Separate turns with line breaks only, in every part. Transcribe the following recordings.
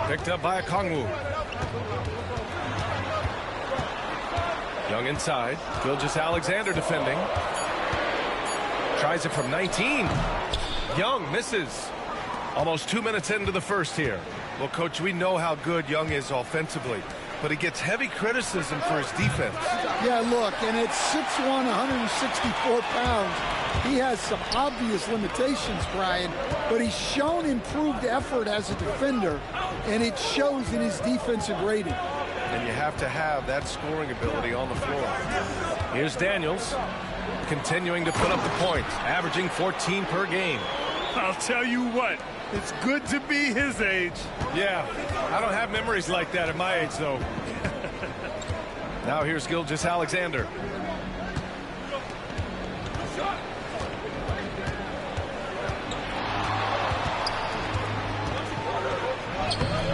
Picked up by Okongwu. Young inside. Gilgeous-Alexander defending. Tries it from 19. Young misses. Almost 2 minutes into the first here. Well, Coach, we know how good Young is offensively, but he gets heavy criticism for his defense.
Yeah, look, and at 6'1", 164 pounds, he has some obvious limitations, Brian, but he's shown improved effort as a defender, and it shows in his defensive rating.
And you have to have that scoring ability on the floor. Here's Daniels, continuing to put up the points, averaging 14 per game.
I'll tell you what, it's good to be his age.
Yeah, I don't have memories like that at my age, though. Now here's Gilgeous-Alexander.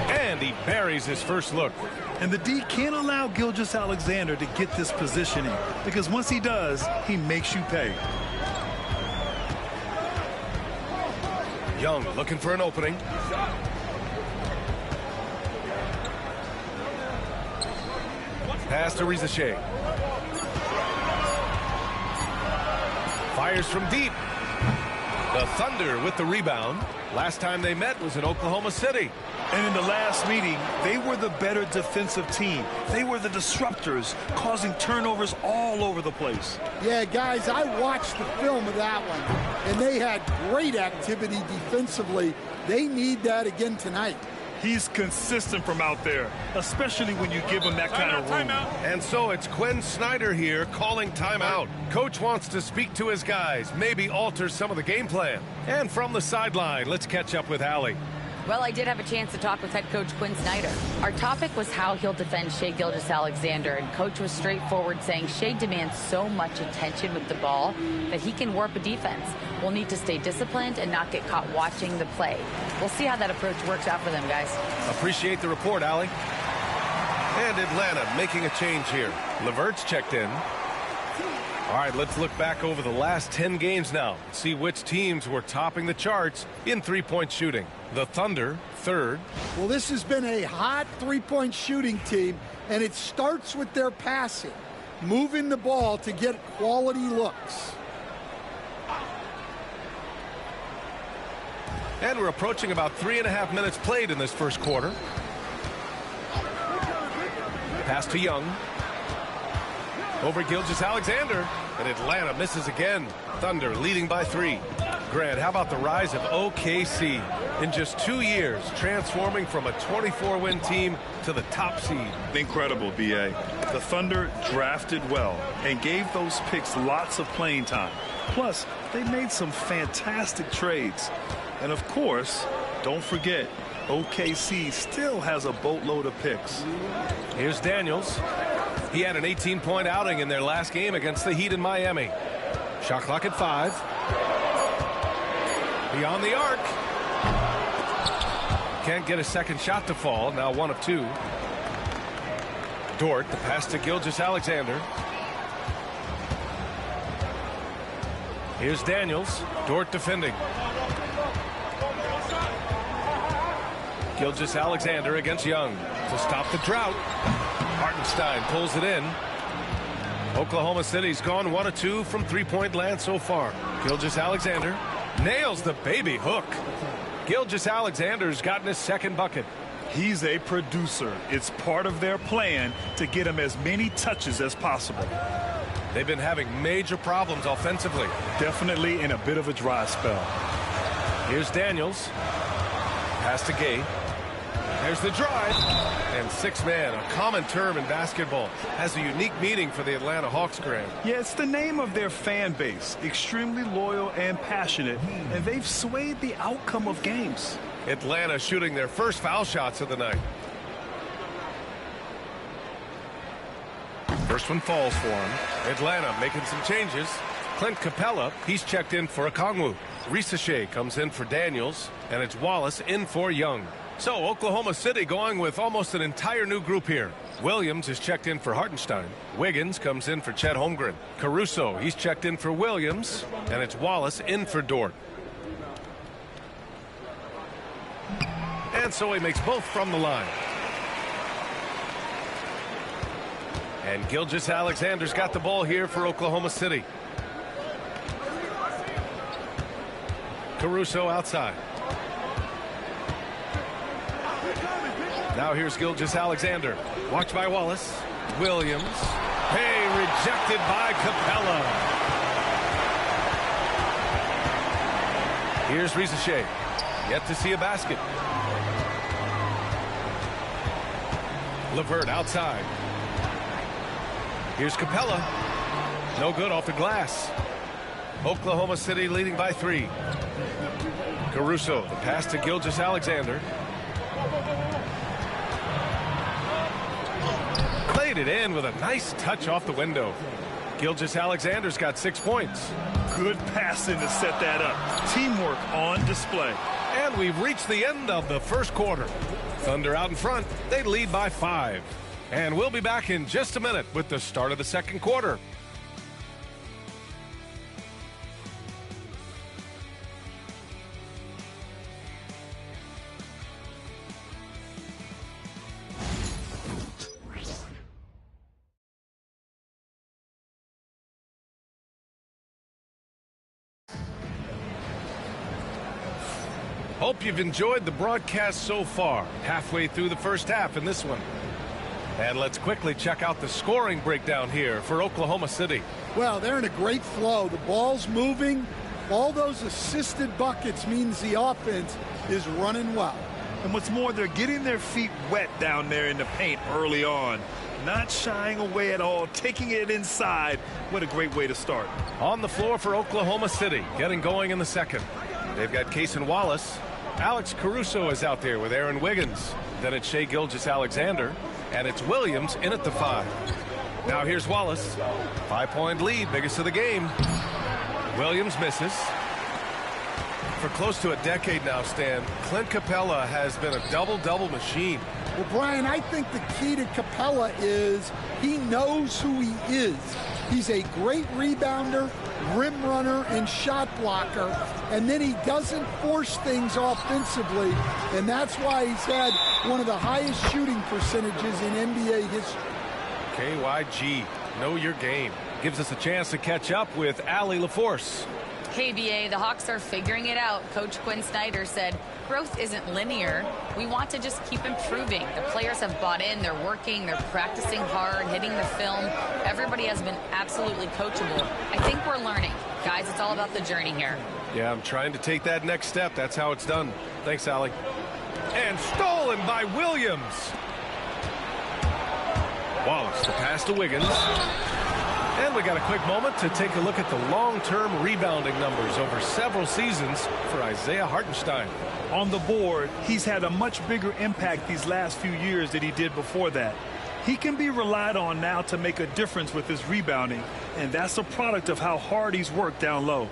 And he buries his first look.
And the D can't allow Gilgeous-Alexander to get this positioning, because once he does, he makes you pay.
Young looking for an opening. Pass to Risacher. Fires from deep. The Thunder with the rebound. Last time they met was in Oklahoma City.
And in the last meeting, they were the better defensive team. They were the disruptors, causing turnovers all over the place.
Yeah, guys, I watched the film of that one, and they had great activity defensively. They need that again tonight.
He's consistent from out there, especially when you give him that kind of room.
And so it's Quinn Snyder here calling timeout. Coach wants to speak to his guys, maybe alter some of the game plan. And from the sideline, let's catch up with Allie.
Well, I did have a chance to talk with head coach Quinn Snyder. Our topic was how he'll defend Shai Gilgeous-Alexander, and coach was straightforward, saying Shai demands so much attention with the ball that he can warp a defense. We'll need to stay disciplined and not get caught watching the play. We'll see how that approach works out for them, guys.
Appreciate the report, Allie. And Atlanta making a change here. Levert's checked in. All right, let's look back over the last 10 games now. See which teams were topping the charts in three-point shooting. The Thunder, third.
Well, this has been a hot three-point shooting team, and it starts with their passing, moving the ball to get quality looks.
And we're approaching about 3.5 minutes played in this first quarter. Pass to Young. Over Gilgeous-Alexander, and Atlanta misses again. Thunder leading by 3. Grant, how about the rise of OKC? In just 2 years, transforming from a 24-win team to the top seed.
Incredible, B.A. The Thunder drafted well and gave those picks lots of playing time. Plus, they made some fantastic trades. And of course, don't forget, OKC still has a boatload of picks.
Here's Daniels. He had an 18-point outing in their last game against the Heat in Miami. Shot clock at 5. Beyond the arc. Can't get a second shot to fall. Now 1 of 2. Dort, the pass to Gilgeous-Alexander. Here's Daniels. Dort defending. Gilgeous-Alexander against Young to stop the drought. Hartenstein pulls it in. Oklahoma City's gone 1 of 2 from three-point land so far. Gilgeous-Alexander nails the baby hook. Gilgeous-Alexander's gotten his second bucket.
He's a producer. It's part of their plan to get him as many touches as possible.
They've been having major problems offensively.
Definitely in a bit of a dry spell.
Here's Daniels. Pass to Gay. There's the drive. And six-man, a common term in basketball, has a unique meaning for the Atlanta Hawks, Grant.
Yeah, it's the name of their fan base. Extremely loyal and passionate. And they've swayed the outcome of games.
Atlanta shooting their first foul shots of the night. First one falls for him. Atlanta making some changes. Clint Capella, he's checked in for Okongwu. Risacher comes in for Daniels, and it's Wallace in for Young. So Oklahoma City going with almost an entire new group here. Williams is checked in for Hartenstein. Wiggins comes in for Chet Holmgren. Caruso, he's checked in for Williams, and it's Wallace in for Dort. And so he makes both from the line. And Gilgeous-Alexander's got the ball here for Oklahoma City. Caruso outside. Now here's Gilgeous-Alexander. Watched by Wallace. Williams. Hey, rejected by Capella. Here's Risacher. Yet to see a basket. LeVert outside. Here's Capella. No good off the glass. Oklahoma City leading by 3. Caruso, the pass to Gilgeous-Alexander. Played it in with a nice touch off the window. Gilgeous-Alexander's got 6 points.
Good passing to set that up. Teamwork on display.
And we've reached the end of the first quarter. Thunder out in front. They lead by 5. And we'll be back in just a minute with the start of the second quarter. Hope you've enjoyed the broadcast so far. Halfway through the first half in this one. And let's quickly check out the scoring breakdown here for Oklahoma City.
Well, they're in a great flow. The ball's moving. All those assisted buckets means the offense is running well.
And what's more, they're getting their feet wet down there in the paint early on. Not shying away at all, taking it inside. What a great way to start.
On the floor for Oklahoma City, getting going in the second. They've got Cason Wallace. Alex Caruso is out there with Aaron Wiggins. Then it's Shai Gilgeous-Alexander. And it's Williams in at the 5. Now here's Wallace. 5-point lead, biggest of the game. Williams misses. For close to a decade now, Stan, Clint Capella has been a double-double machine.
Well, Brian, I think the key to Capella is he knows who he is. He's a great rebounder, rim runner, and shot blocker, and then he doesn't force things offensively, and that's why he's had one of the highest shooting percentages in NBA history.
KYG, know your game. Gives us a chance to catch up with Allie LaForce.
Hey, BA, the Hawks are figuring it out. Coach Quinn Snyder said, growth isn't linear. We want to just keep improving. The players have bought in. They're working. They're practicing hard, hitting the film. Everybody has been absolutely coachable. I think we're learning. Guys, it's all about the journey here.
Yeah, I'm trying to take that next step. That's how it's done. Thanks, Allie. And stolen by Williams. Wallace, the pass to Wiggins. And we got a quick moment to take a look at the long-term rebounding numbers over several seasons for Isaiah Hartenstein.
On the board, he's had a much bigger impact these last few years than he did before that. He can be relied on now to make a difference with his rebounding, and that's a product of how hard he's worked down low.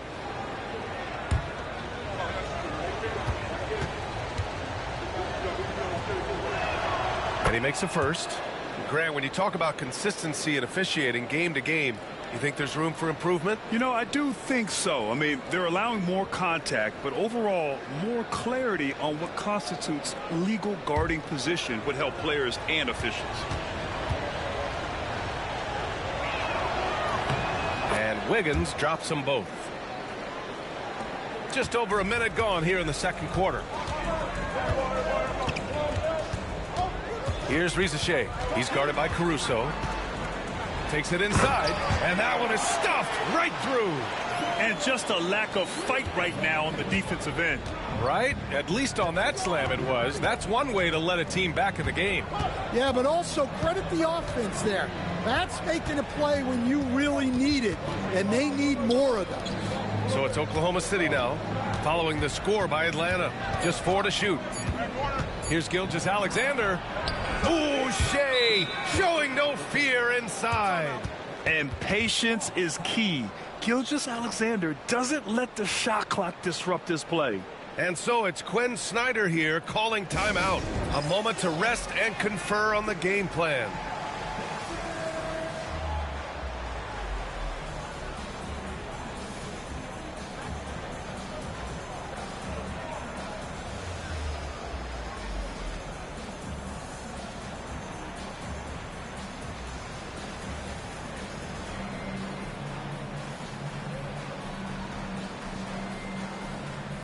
And he makes a first. Grant, when you talk about consistency and officiating game to game, you think there's room for improvement?
You know, I do think so. I mean, they're allowing more contact, but overall, more clarity on what constitutes legal guarding position would help players and officials.
And Wiggins drops them both. Just over a minute gone here in the second quarter. Here's Risacher. He's guarded by Caruso. Takes it inside, and that one is stuffed right through.
And just a lack of fight right now on the defensive end.
Right? At least on that slam it was. That's one way to let a team back in the game.
Yeah, but also credit the offense there. That's making a play when you really need it, and they need more of them.
So it's Oklahoma City now, following the score by Atlanta. Just 4 to shoot. Here's Gilgeous-Alexander. Ooh, Shai showing no fear inside.
And patience is key. Gilgeous-Alexander doesn't let the shot clock disrupt his play.
And so it's Quinn Snyder here calling timeout. A moment to rest and confer on the game plan.